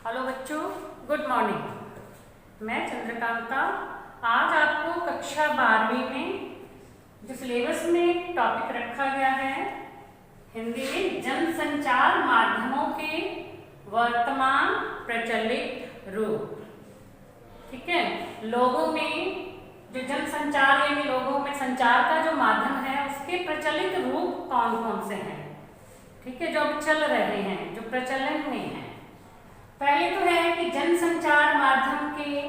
Hello बच्चों, good morning. मैं चंद्रकांता आज आपको कक्षा 12वीं में जो सिलेबस में टॉपिक रखा गया है हिंदी में जनसंचार माध्यमों के वर्तमान प्रचलित रूप। ठीक है, लोगों में जो जनसंचार यानी लोगों में संचार का जो माध्यम है उसके प्रचलित रूप कौन कौन से हैं। ठीक है, जो अब चल रहे हैं, जो प्रचलन में हैं। पहले तो है कि जनसंचार माध्यम के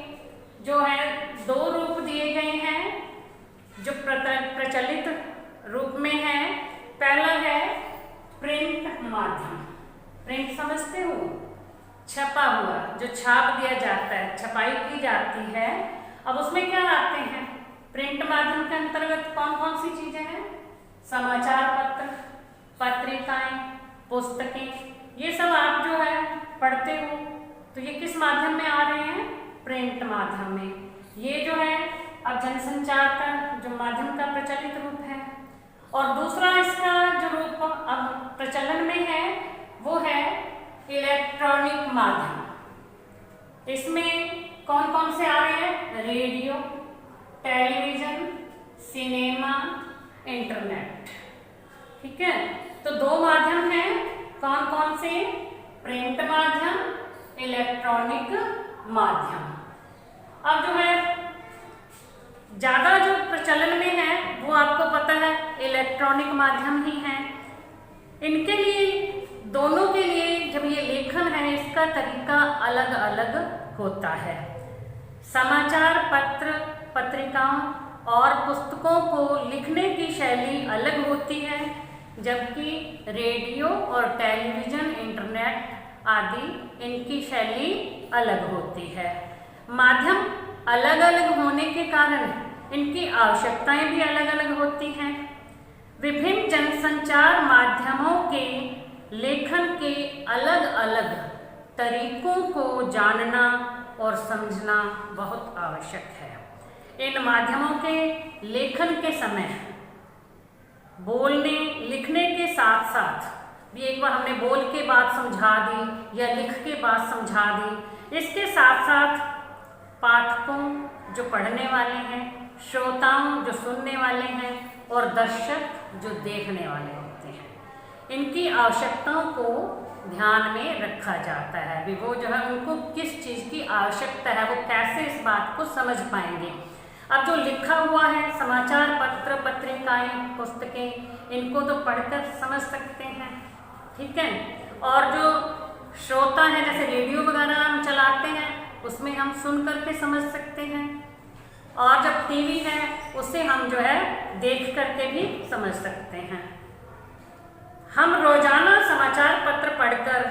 जो है दो रूप दिए गए हैं जो प्रचलित रूप में है। पहला है प्रिंट माध्यम। प्रिंट समझते हो, छपा हुआ जो छाप दिया जाता है, छपाई की जाती है। अब उसमें क्या आते हैं? प्रिंट माध्यम के अंतर्गत कौन कौन सी चीजें हैं? समाचार पत्र, पत्रिकाएं, पुस्तकें, ये सब आप जो है पढ़ते हो। तो ये किस माध्यम में आ रहे हैं? प्रिंट माध्यम में। ये जो है अब जनसंचार का जो माध्यम का प्रचलित रूप है। और दूसरा इसका जो रूप अब प्रचलन में है वो है इलेक्ट्रॉनिक माध्यम। इसमें कौन कौन से आ रहे हैं? Radio, television, cinema, internet. ठीक है, तो दो माध्यम हैं। कौन कौन से? प्रिंट माध्यम, इलेक्ट्रॉनिक माध्यम। अब जो है ज्यादा जो प्रचलन में है वो आपको पता है इलेक्ट्रॉनिक माध्यम ही है। इनके लिए, दोनों के लिए जब ये लेखन है इसका तरीका अलग अलग होता है। समाचार पत्र, पत्रिकाओं और पुस्तकों को लिखने की शैली अलग होती है, जबकि रेडियो और टेलीविजन, इंटरनेट आदि इनकी शैली अलग होती है। माध्यम अलग अलग होने के कारण इनकी आवश्यकताएं भी अलग अलग होती हैं। विभिन्न जनसंचार माध्यमों के लेखन के अलग अलग तरीकों को जानना और समझना बहुत आवश्यक है। इन माध्यमों के लेखन के समय बोलने लिखने के साथ साथ भी, एक बार हमने बोल के बात समझा दी या लिख के बात समझा दी, इसके साथ साथ पाठकों जो पढ़ने वाले हैं, श्रोताओं जो सुनने वाले हैं और दर्शक जो देखने वाले होते हैं, इनकी आवश्यकताओं को ध्यान में रखा जाता है। भी वो जो है उनको किस चीज़ की आवश्यकता है, वो कैसे इस बात को समझ पाएंगे। अब जो लिखा हुआ है समाचार पत्र, पत्रिकाएं, पुस्तकें, इनको तो पढ़कर समझ सकते हैं। ठीक है, और जो श्रोता है जैसे रेडियो वगैरह हम चलाते हैं उसमें हम सुन करके समझ सकते हैं, और जब टीवी है उसे हम जो है देख करके भी समझ सकते हैं। हम रोजाना समाचार पत्र पढ़कर,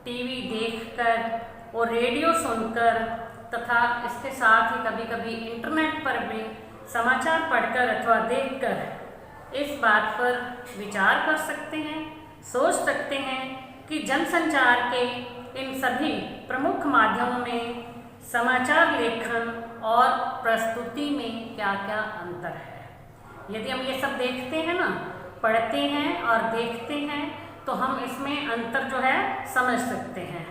टीवी देखकर और रेडियो सुनकर तथा इसके साथ ही कभी कभी इंटरनेट पर भी समाचार पढ़कर अथवा देखकर इस बात पर विचार कर सकते हैं, सोच सकते हैं कि जनसंचार के इन सभी प्रमुख माध्यमों में समाचार लेखन और प्रस्तुति में क्या क्या अंतर है। यदि हम ये सब देखते हैं ना, पढ़ते हैं और देखते हैं, तो हम इसमें अंतर जो है समझ सकते हैं।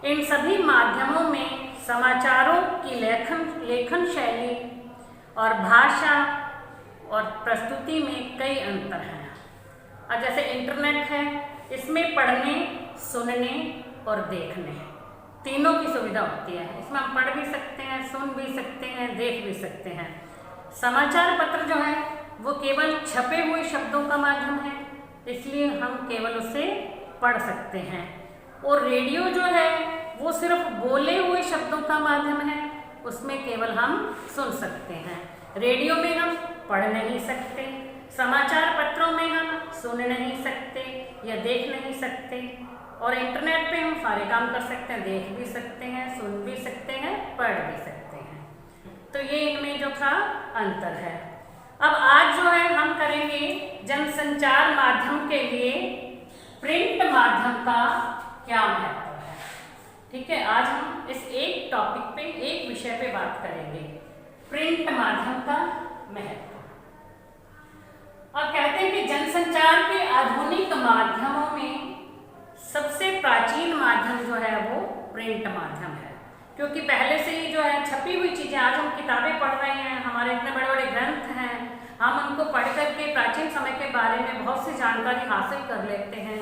इन सभी माध्यमों में समाचारों की लेखन शैली और भाषा और प्रस्तुति में कई अंतर हैं। और जैसे इंटरनेट है, इसमें पढ़ने, सुनने और देखने तीनों की सुविधा होती है। इसमें हम पढ़ भी सकते हैं, सुन भी सकते हैं, देख भी सकते हैं। समाचार पत्र जो है वो केवल छपे हुए शब्दों का माध्यम है, इसलिए हम केवल उसे पढ़ सकते हैं। और रेडियो जो है वो सिर्फ बोले हुए शब्दों का माध्यम है, उसमें केवल हम सुन सकते हैं। रेडियो में हम पढ़ नहीं सकते, समाचार पत्रों में हम सुन नहीं सकते या देख नहीं सकते, और इंटरनेट पे हम सारे काम कर सकते हैं, देख भी सकते हैं, सुन भी सकते हैं, पढ़ भी सकते हैं। तो ये इनमें जो था अंतर है। अब आज जो है हम करेंगे जनसंचार माध्यम के लिए प्रिंट माध्यम का क्या महत्व है। ठीक है, आज हम इस एक टॉपिक पे, एक विषय पे बात करेंगे, प्रिंट माध्यम का महत्व। और कहते हैं कि जनसंचार के आधुनिक माध्यमों में सबसे प्राचीन माध्यम जो है वो प्रिंट माध्यम है, क्योंकि पहले से ही जो है छपी हुई चीज़ें, आज हम किताबें पढ़ रहे हैं, हमारे इतने बड़े बड़े ग्रंथ हैं, हम उनको पढ़ करके प्राचीन समय के बारे में बहुत सी जानकारी हासिल कर लेते हैं।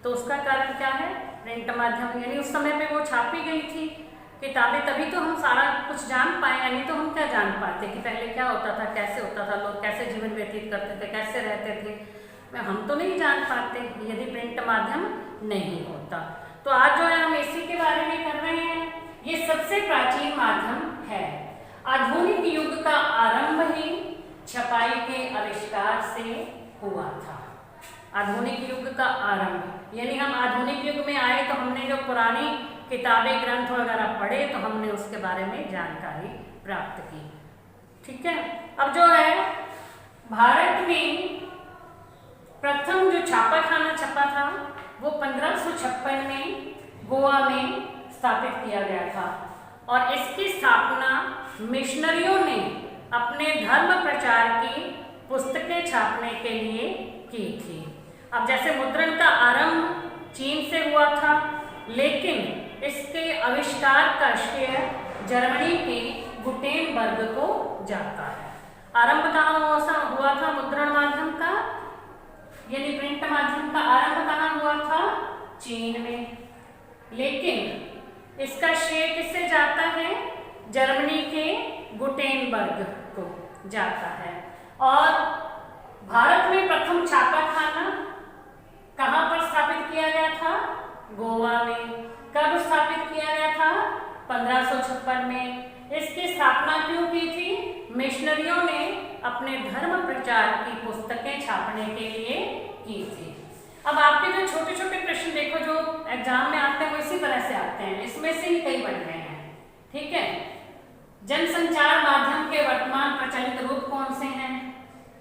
तो उसका कारण क्या है? प्रिंट माध्यम, यानी उस समय पे वो छापी गई थी किताबें, तभी तो हम सारा कुछ जान पाए, यानी तो हम क्या जान पाते कि पहले क्या होता था, कैसे होता था, लोग कैसे जीवन व्यतीत करते थे, कैसे रहते थे, हम तो नहीं जान पाते यदि प्रिंट माध्यम नहीं होता। तो आज जो है हम इसी के बारे में कर रहे हैं। ये सबसे प्राचीन माध्यम है। आधुनिक युग का आरंभ ही छपाई के आविष्कार से हुआ था। आधुनिक युग का आरंभ, यानी हम आधुनिक युग में आए तो हमने जो पुरानी किताबें ग्रंथ वगैरह पढ़े तो हमने उसके बारे में जानकारी प्राप्त की। ठीक है, अब जो है भारत में प्रथम जो छापाखाना छपा था वो 1556 में गोवा में स्थापित किया गया था, और इसकी स्थापना मिशनरियों ने अपने धर्म प्रचार की पुस्तकें छापने के लिए की थी। अब जैसे मुद्रण का आरंभ चीन से हुआ था, लेकिन इसके आविष्कार का श्रेय जर्मनी के गुटेनबर्ग को जाता है। आरंभ कहाँ हुआ था मुद्रण माध्यम का, यानी प्रिंट माध्यम का आरंभ कहाँ हुआ था? चीन में, लेकिन इसका श्रेय किससे जाता है? जर्मनी के गुटेनबर्ग को जाता है। और भारत में प्रथम छापाखाना कहाँ पर स्थापित किया गया था? गोवा में। कब स्थापित किया गया था? 1556 में। इसकी स्थापना क्यों की थी? मिशनरियों ने अपने धर्म प्रचार की पुस्तकें छापने के लिए की थी। अब आपके जो छोटे छोटे प्रश्न देखो जो एग्जाम में आते हैं वो इसी तरह से आते हैं, इसमें से ही कई बन रहे हैं। ठीक है, जनसंचार माध्यम के वर्तमान प्रचलित रूप कौन से हैं?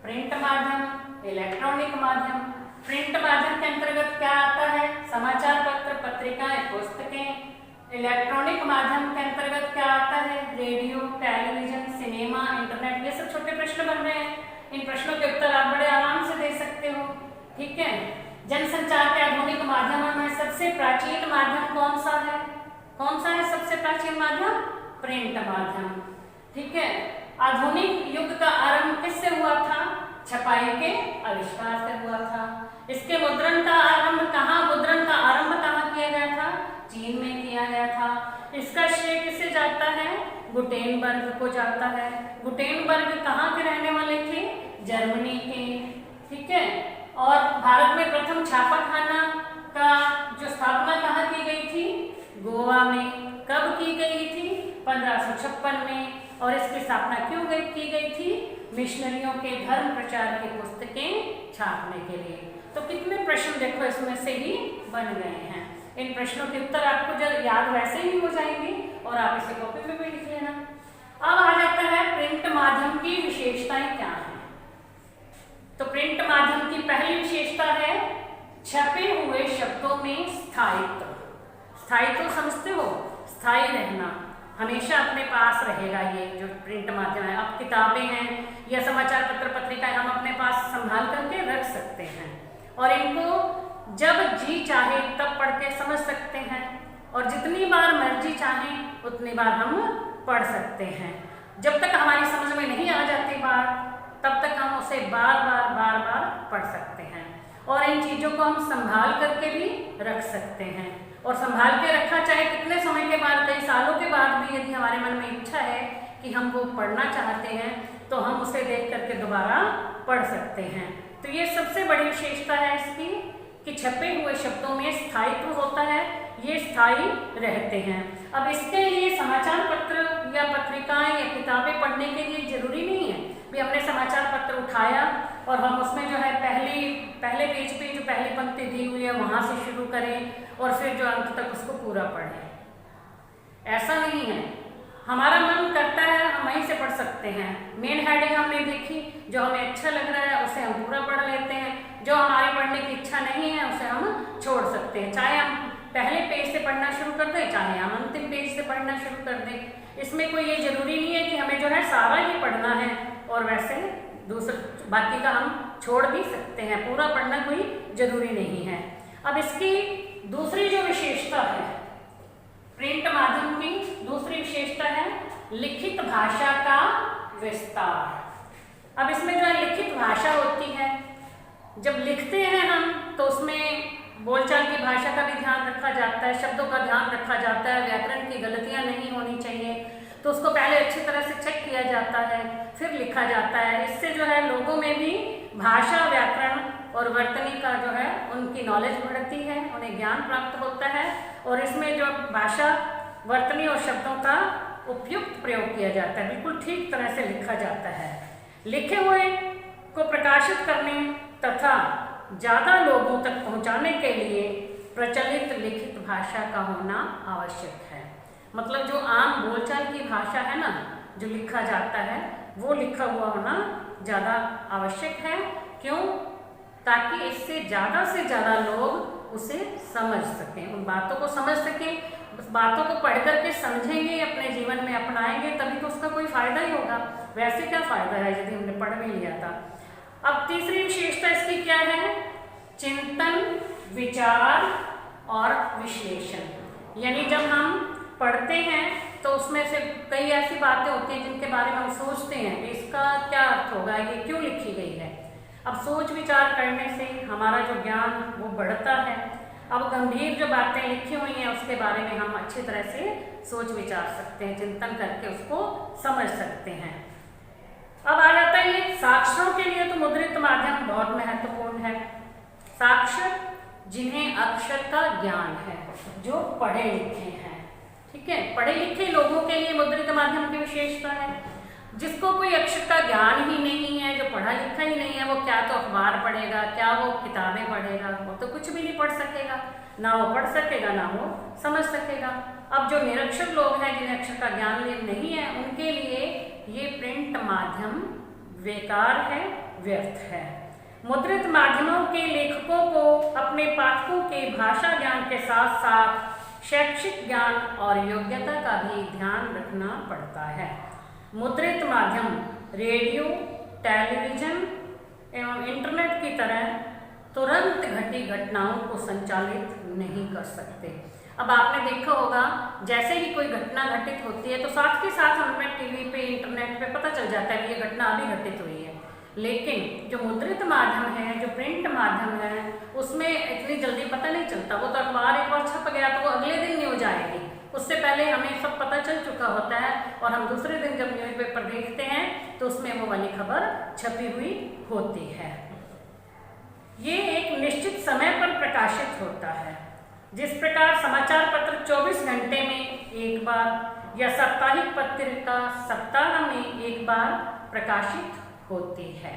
प्रिंट माध्यम, इलेक्ट्रॉनिक माध्यम। प्रिंट माध्यम के अंतर्गत क्या आता है? समाचार पत्र, पत्रिकाएं, पुस्तकें। इलेक्ट्रॉनिक माध्यम के अंतर्गत क्या आता है? Radio, television, cinema, internet. ये सब छोटे प्रश्न बन रहे हैं, इन प्रश्नों के उत्तर आप बड़े आराम से दे सकते हो। ठीक है, जनसंचार के आधुनिक माध्यमों में सबसे प्राचीन माध्यम कौन सा है? कौन सा है सबसे प्राचीन माध्यम? प्रिंट माध्यम। ठीक है, आधुनिक युग का आरंभ किससे हुआ था? छपाई के आविष्कार से हुआ था। इसके मुद्रण का आरंभ कहाँ? मुद्रण का आरंभ कहाँ किया गया था? चीन में किया गया था। इसका श्रेय किसे जाता है? गुटेनबर्ग को जाता है। गुटेनबर्ग कहाँ के रहने वाले थे? जर्मनी के। ठीक है, और भारत में प्रथम छापाखाना का जो स्थापना कहाँ की गई थी? गोवा में। कब की गई थी? 1556 में। और इसकी स्थापना क्यों की गई थी? मिशनरियों के धर्म प्रचार की पुस्तकें छापने के लिए। तो कितने प्रश्न देखो इसमें से ही बन गए हैं। इन प्रश्नों के उत्तर आपको जब याद वैसे ही हो जाएंगे और आप इसे कॉपी में भी लिख लेना। अब आ जाता है प्रिंट माध्यम की विशेषताएं क्या हैं। तो प्रिंट माध्यम की पहली विशेषता है छपे हुए शब्दों में स्थायित्व। स्थायित्व समझते हो? स्थायी रहना, हमेशा अपने पास रहेगा ये जो प्रिंट माध्यम है। अब किताबें हैं या समाचार पत्र पत्रिकाएं हम अपने पास संभाल करके रख सकते हैं और इनको जब जी चाहे तब पढ़ के समझ सकते हैं, और जितनी बार मर्जी चाहे उतनी बार हम पढ़ सकते हैं। जब तक हमारी समझ में नहीं आ जाती बात तब तक हम उसे बार बार पढ़ सकते हैं, और इन चीज़ों को हम संभाल करके भी रख सकते हैं। और संभाल के रखा चाहे कितने समय के बाद, कई सालों के बाद भी यदि हमारे मन में इच्छा है कि हम वो पढ़ना चाहते हैं तो हम उसे देख करके दोबारा पढ़ सकते हैं। तो ये सबसे बड़ी विशेषता है इसकी कि छपे हुए शब्दों में स्थायित्व होता है, ये स्थायी रहते हैं। अब इसके लिए समाचार पत्र या पत्रिकाएं या किताबें पढ़ने के लिए जरूरी नहीं है भी हमने समाचार पत्र उठाया और हम उसमें जो है पहले पेज पे जो पहली पंक्ति दी हुई है वहाँ से शुरू करें और फिर जो अंत तक उसको पूरा पढ़ें। ऐसा नहीं है, हमारा मन करता है हम वहीं से पढ़ सकते हैं। मेन हेडिंग हमने देखी, जो हमें अच्छा लग रहा है उसे हम पूरा पढ़ लेते हैं, जो हमारी पढ़ने की इच्छा नहीं है उसे हम छोड़ सकते हैं। चाहे हम पहले पेज से पढ़ना शुरू कर दें, चाहे हम अंतिम पेज से पढ़ना शुरू कर दें। इसमें कोई ये जरूरी नहीं है कि हमें जो है सारा ही पढ़ना है और वैसे बाकी का हम छोड़ भी सकते हैं, पूरा पढ़ना कोई जरूरी नहीं है। अब इसकी दूसरी जो विशेषता है प्रिंट विस्तार। अब इसमें जो है लिखित भाषा होती है। जब लिखते हैं हम तो उसमें बोलचाल की भाषा का भी ध्यान रखा जाता है, शब्दों का ध्यान रखा जाता है, व्याकरण की गलतियां नहीं होनी चाहिए, तो उसको पहले अच्छी तरह से चेक किया जाता है, फिर लिखा जाता है। इससे जो है लोगों में भी भाषा, व्याकरण और वर्तनी का जो है उनकी नॉलेज बढ़ती है, उन्हें ज्ञान प्राप्त होता है और इसमें जो भाषा, वर्तनी और शब्दों का उपयुक्त प्रयोग किया जाता है, बिल्कुल ठीक तरह से लिखा जाता है। लिखे हुए को प्रकाशित करने तथा ज़्यादा लोगों तक पहुंचाने के लिए प्रचलित लिखित भाषा का होना आवश्यक है। मतलब जो आम बोलचाल की भाषा है ना, जो लिखा जाता है, वो लिखा हुआ होना ज़्यादा आवश्यक है। क्यों? ताकि इससे ज़्यादा लोग उसे समझ सकें, उन बातों को समझ सकें। उस बातों को पढ़ करके समझेंगे, अपने जीवन में अपनाएंगे, तभी तो उसका कोई फायदा ही होगा। वैसे क्या फायदा है यदि हमने पढ़ भी लिया था। अब तीसरी विशेषता इसकी क्या है? चिंतन, विचार और विश्लेषण। यानी जब हम पढ़ते हैं तो उसमें से कई ऐसी बातें होती हैं जिनके बारे में हम सोचते हैं कि इसका क्या अर्थ होगा, ये क्यों लिखी गई है। अब सोच विचार करने से हमारा जो ज्ञान वो बढ़ता है। अब गंभीर जो बातें लिखी हुई हैं उसके बारे में हम अच्छी तरह से सोच विचार सकते हैं, चिंतन करके उसको समझ सकते हैं। अब आ जाता है ये साक्षरों के लिए तो मुद्रित माध्यम बहुत महत्वपूर्ण है। साक्षर जिन्हें अक्षर का ज्ञान है, जो पढ़े लिखे हैं, ठीक है, पढ़े लिखे लोगों के लिए मुद्रित माध्यम की विशेषता है। जिसको कोई अक्षर का ज्ञान ही नहीं है, जो पढ़ा लिखा ही नहीं है, वो क्या तो अखबार पढ़ेगा, क्या वो किताबें पढ़ेगा, वो तो कुछ भी नहीं पढ़ सकेगा, ना वो पढ़ सकेगा ना वो समझ सकेगा। अब जो निरक्षर लोग हैं, जिन्हें अक्षर का ज्ञान नहीं है, उनके लिए ये प्रिंट माध्यम बेकार है, व्यर्थ है। मुद्रित माध्यमों के लेखकों को अपने पाठकों के भाषा ज्ञान के साथ साथ शैक्षिक ज्ञान और योग्यता का भी ध्यान रखना पड़ता है। मुद्रित माध्यम रेडियो, टेलीविजन एवं इंटरनेट की तरह तुरंत घटी घटनाओं को संचालित नहीं कर सकते। अब आपने देखा होगा, जैसे ही कोई घटना घटित होती है तो साथ के साथ हमें टीवी पे, इंटरनेट पे पता चल जाता है कि ये घटना अभी घटित हुई है। लेकिन जो मुद्रित माध्यम है, जो प्रिंट माध्यम है, उसमें इतनी जल्दी पता नहीं चलता। वो तो अखबार एक बार छप गया तो वो अगले दिन न्यूज आएगी, उससे पहले हमें सब पता चल चुका होता है और हम दूसरे दिन जब न्यूज़पेपर देखते हैं तो उसमें वो वाली खबर छपी हुई होती है। ये एक निश्चित समय पर प्रकाशित होता है। जिस प्रकार समाचार पत्र 24 घंटे में एक बार या साप्ताहिक पत्रिका सप्ताह में एक बार प्रकाशित होती है,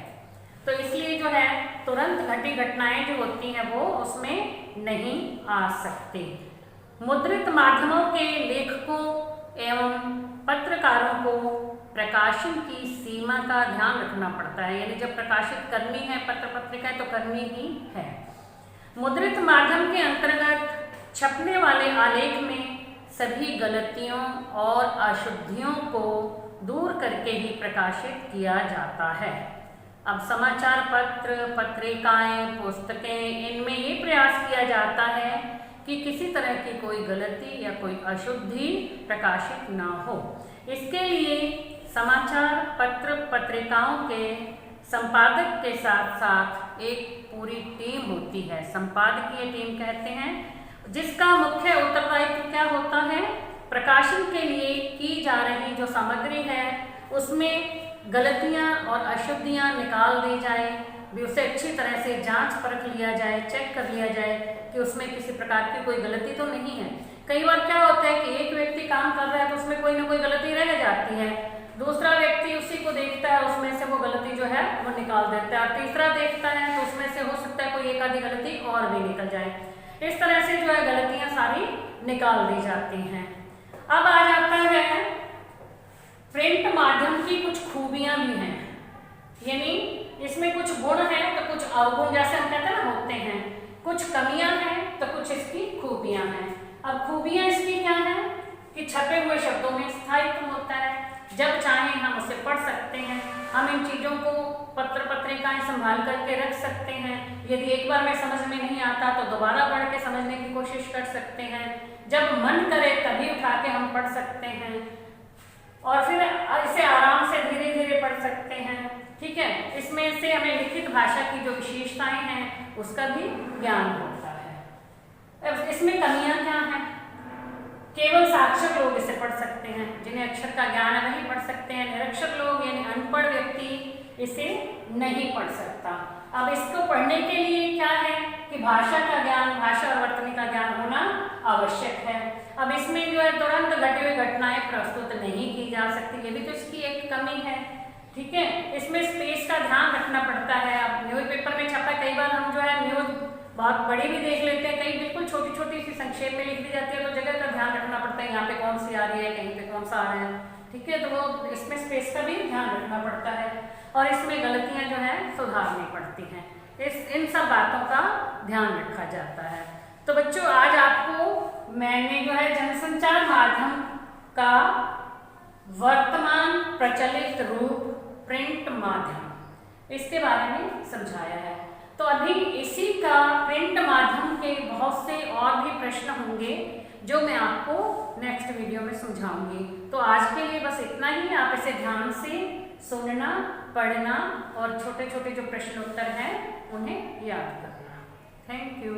तो इसलिए जो है तुरंत घटी घटनाएं जो होती हैं वो उसमें नहीं आ सकती। मुद्रित माध्यमों के लेखकों एवं पत्रकारों को प्रकाशन की सीमा का ध्यान रखना पड़ता है। यानी जब प्रकाशित करनी है पत्र पत्रिकाएं तो करनी ही है। मुद्रित माध्यम के अंतर्गत छपने वाले आलेख में सभी गलतियों और अशुद्धियों को दूर करके ही प्रकाशित किया जाता है। अब समाचार पत्र, पत्रिकाएं, पुस्तकें, इनमें ये प्रयास किया जाता है कि किसी तरह की कोई गलती या कोई अशुद्धि प्रकाशित ना हो। इसके लिए समाचार पत्र पत्रिकाओं के संपादक के साथ साथ एक पूरी टीम होती है, संपादकीय टीम कहते हैं, जिसका मुख्य उत्तरदायित्व क्या होता है? प्रकाशन के लिए की जा रही जो सामग्री है उसमें गलतियां और अशुद्धियां निकाल दी जाए, भी उसे अच्छी तरह से जांच परख लिया जाए, चेक कर लिया जाए कि उसमें किसी प्रकार की कोई गलती तो नहीं है। कई बार क्या होता है कि एक व्यक्ति काम कर रहा है तो उसमें कोई ना कोई गलती रह जाती है, दूसरा व्यक्ति उसी को देखता है, उसमें से वो गलती जो है वो निकाल देता है, और तीसरा देखता है तो उसमें से हो सकता है कोई एक आधी गलती और भी निकल जाए। इस तरह से जो है गलतियां सारी निकाल दी जाती हैं। अब आ जाता है प्रिंट माध्यम की कुछ खूबियां भी हैं, यानी इसमें कुछ गुण हैं तो कुछ अवगुण, जैसे हम कहते हैं ना होते हैं, कुछ कमियां हैं तो कुछ इसकी खूबियां हैं। अब खूबियां इसकी क्या है कि छपे हुए शब्दों में स्थायित्व होता है, जब चाहें हम उसे पढ़ सकते हैं, हम इन चीज़ों को पत्र पत्रिकाएं संभाल करके रख सकते हैं। यदि एक बार में समझ में नहीं आता तो दोबारा पढ़ के समझने की कोशिश कर सकते हैं, जब मन करे तभी उठा के हम पढ़ सकते हैं। और फिर इसे आराम से धीरे धीरे पढ़ सकते हैं। ठीक है, इसमें से हमें लिखित भाषा की जो विशेषताएं हैं उसका भी ज्ञान होता है। अब इसमें कमियां क्या हैं? केवल साक्षर लोग इसे पढ़ सकते हैं, जिन्हें अक्षर का ज्ञान है वही पढ़ सकते हैं। निरक्षर लोग यानी अनपढ़ व्यक्ति इसे नहीं पढ़ सकता। अब इसको पढ़ने के लिए क्या है कि भाषा का ज्ञान, भाषा और वर्तनी का ज्ञान होना आवश्यक है। अब इसमें जो है तुरंत घटे हुए घटनाएं प्रस्तुत नहीं की जा सकती, ये भी तो इसकी एक कमी है। ठीक है, इसमें स्पेस का ध्यान रखना पड़ता है। अब न्यूज पेपर में छपा, कई बार हम जो है न्यूज बहुत बड़ी भी देख लेते हैं, कहीं बिल्कुल छोटी छोटी सी संक्षेप में लिख दी जाती है, तो जगह का ध्यान रखना पड़ता है, यहाँ पे कौन सी आ रही है, कहीं पे कौन सा आ रहा है। ठीक है, तो वो इसमें स्पेस का भी ध्यान रखना पड़ता है और इसमें गलतियां जो है सुधारनी पड़ती हैं। इन सब बातों का ध्यान रखा जाता है। तो बच्चों, आज आपको मैंने जो है जनसंचार माध्यम का वर्तमान प्रचलित रूप प्रिंट माध्यम, इसके बारे में समझाया है। तो अभी इसी का प्रिंट माध्यम के बहुत से और भी प्रश्न होंगे जो मैं आपको नेक्स्ट वीडियो में समझाऊंगी। तो आज के लिए बस इतना ही। आप इसे ध्यान से सुनना, पढ़ना और छोटे छोटे जो प्रश्न उत्तर हैं उन्हें याद करना। Thank you.